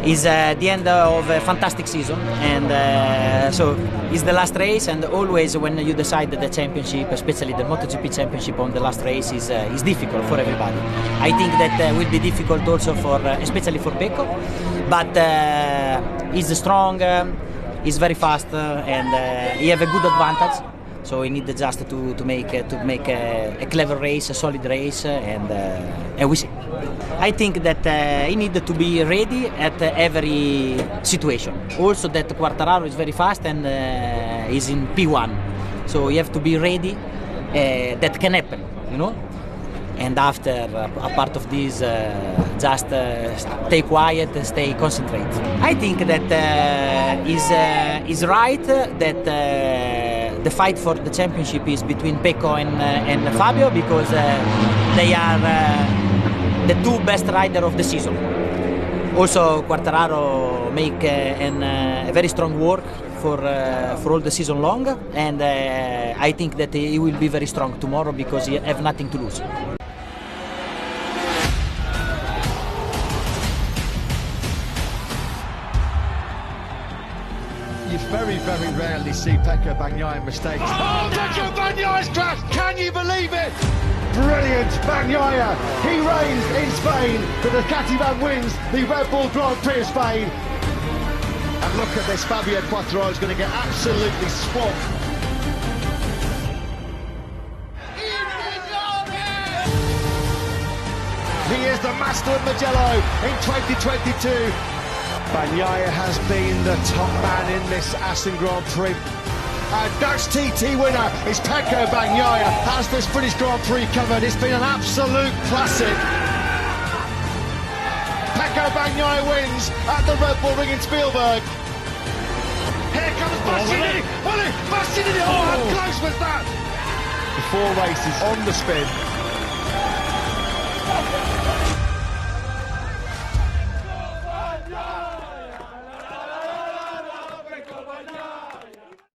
It's the end of a fantastic season, and so it's the last race. And always, when you decide the championship, especially the MotoGP championship on the last race, is difficult for everybody. I think that will be difficult also for, especially for Pecco, but he's strong, he's very fast, and he have a good advantage. So we need just to make a clever race, a solid race, and we see. I think that he needs to be ready at every situation. Also, that Quartararo is very fast and is in P1, so you have to be ready. That can happen, you know. And after a part of this, just stay quiet, stay concentrate. I think that is right that the fight for the championship is between Pecco and Fabio, because they are the two best riders of the season. Also, Quartararo make a very strong work for all the season long, and I think that he will be very strong tomorrow because he have nothing to lose. You very, very rarely see Pecco Bagnaia mistakes. Oh, Pecco Bagnaia's crash! Can you believe it? Brilliant, Bagnaia. He reigns in Spain. The Ducati van wins the Red Bull Grand Prix of Spain. And look at this, Fabio Quartararo is going to get absolutely swamped. He is the master of Mugello in 2022. Bagnaia has been the top man in this Assen Grand Prix. Dutch TT winner is Pecco Bagnaia. Has this British Grand Prix covered? It's been an absolute classic. Pecco Bagnaia wins at the Red Bull Ring in Spielberg. Here comes Bastianini. Bastianini. Oh, how close was that? The 4 races on the spin.